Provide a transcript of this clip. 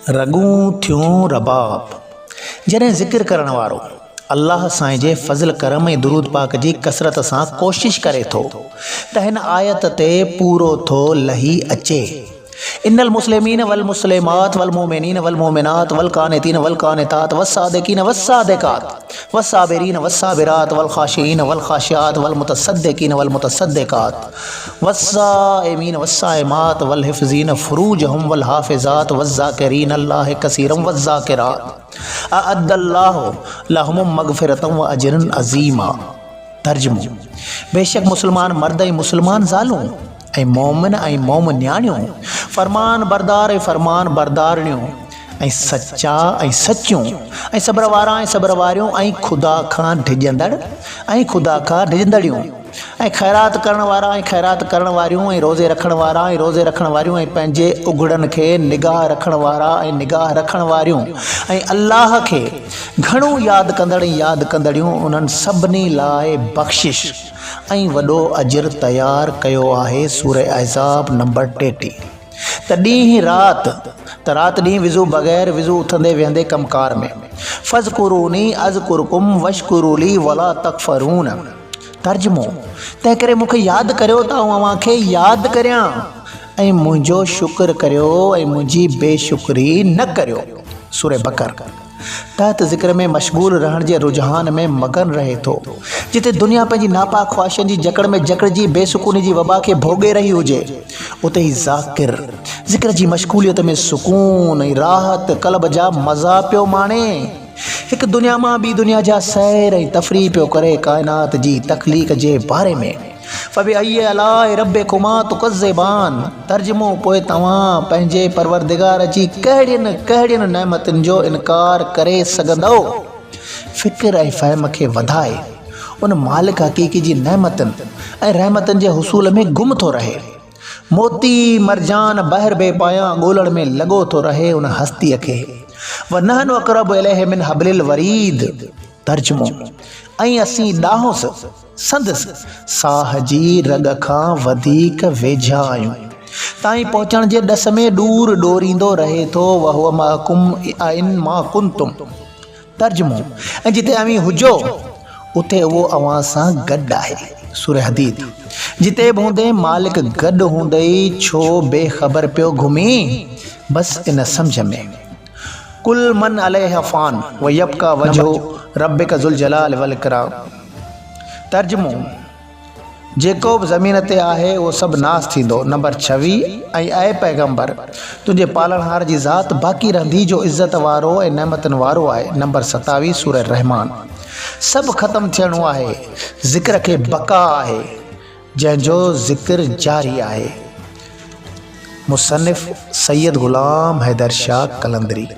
रगूं थियूं रबाब। जॾहिं ज़िक्र करण वारो अल्लाह साईं जे फज़ल करम ऐं दुरूद पाक जी कसरत सां कोशिश करे थो त हिन आयत ते पूरो थो लही अचे। इन्नल मुस्लिमीन वल मुस्लिमात वल मोमिनीन वल मोमिनात वल कानितीन वल कानितात वस्सादिकीन वस्सादिकात वस्साबिरीन वस्साबिरात वल खाशिईन वल खाशियात वल मुतसद्दिकीन वल मुतसद्दिकात वस्साइमीन वस्साइमात वल हिफ्ज़ीन फुरूजहुम वल हाफिज़ात वज़्ज़ाकिरीन अल्लाह कसीरम वज़्ज़ाकिरात अअद्दल्लाहु लहुम मग़फ़िरतम व अजरन अज़ीमा। तर्जुमो, बेशक मुसलमान मर्द ऐं मुसलमान ज़ालूं ऐं मोमिन ऐं मोमिन्याणियूं, फरमान बरदार ऐं फरमान बरदारणियूं, ऐं सच्चा ऐं सचियूं, ऐं सब्र वारा ऐं सब्र वारियूं, ऐं ख़ुदा खां डिॼंदड़ ऐं ख़ुदा खां डिॼंदड़ियूं, ऐं ख़ैरात करण वारा ऐं ख़ैरात करण वारियूं, ऐं रोज़े रखण वारा ऐं रोज़े रखण वारियूं, ऐं पंहिंजे उघड़नि खे निगाह रखण वारा ऐं निगाह रखण वारियूं, ऐं अल्लाह खे घणो यादि कंदड़ ऐं यादि कंदड़ियूं, उन्हनि सभिनी लाइ बख़्शिश ऐं वॾो अजर तयारु कयो आहे। सूरह अहज़ाब नंबर 33। त ॾींहुं राति त राति ॾींहुं विज़ू बग़ैर विज़ू उथंदे वेहंदे कमकार में फ़ज़कुरूनी अज़कुरकुम वशकुरूली वला तकफ़रून। तर्जुमो, तंहिं करे मूंखे यादि करियो त अव्हांखे यादि करियां ऐं मुंहिंजो शुक्र करियो ऐं मुंहिंजी बेशुक्री न करियो। सूरह बकर। तहत ज़िक्र में मशगूल रहण जे रुझान में मगन रहे थो। जिते दुनिया पंहिंजी नापाक ख़्वाहिशनि जी जकड़ में जकड़जी बेसुकूनी जी वबा खे भोॻे रही हुजे, उते ई ज़ाकिर ज़िक्र जी मशगूलियत में सुकून ऐं राहत कल्ब जा मज़ा पियो माणे। हिकु दुनिया मां ॿी दुनिया जा सैर ऐं तफ़रीह पियो करे काइनात जी तख़लीक़ जे बारे में। फ़बअय्यि आलाइ रब्बिकुमा तुकज़्ज़िबान। तर्जुमो, पोइ तव्हां पंहिंजे परवरदिगार जी कहिड़ियुनि कहिड़ियुनि नेमतुनि जो इनकार करे सघंदो। फ़िक्र ऐं फ़हम खे वधाए उन मालिक हक़ीक़ी जी नेमतुनि ऐं रहमतुनि जे हुसूल में गुम थो रहे। मोती मरजान बहर बेपायां ॻोल्हण में लॻो थो रहे उन हस्तीअ खे। व नहनु अक़रबु इलैहि मिन हब्लिल वरीद। तर्जुमो, ऐं असीं ॾाहोसि संदसि साह जी रग खां वधीक वेझा आहियूं। ताईं पहुचण जे ॾस में ॾूर ॾोरींदो रहे थो। वहुव माकुम इन मा कुंतुम। तर्जुमो, ऐं जिते अवीं हुजो उते उहो अव्हां सां गॾु आहे। सूरह हदीद। जिते बि हूंदे मालिक गॾु हूंदे ई छो बेख़बर पियो घुमी? बसि इन सम्झ में। कुल मन अलैहा फ़ान व यब्का वजहु रब्बिका ज़ुल जलाल वल इकराम। तर्जुमो, जेको बि ज़मीन ते आहे उहो सभु नास थींदो। नंबर 26। ऐं पैगंबर, तुंहिंजे पालणहार जी ज़ात बाक़ी रहंदी जो इज़त वारो ऐं नेमतुनि वारो आहे। नंबर 27 सूरह रहमान। सभु ख़तमु थियणो आहे, ज़िक्र खे बका आहे, जंहिंजो ज़िक्र जारी आहे। मुसन्निफ़ सैयद ग़ुलाम हैदर शाह कलंदरी।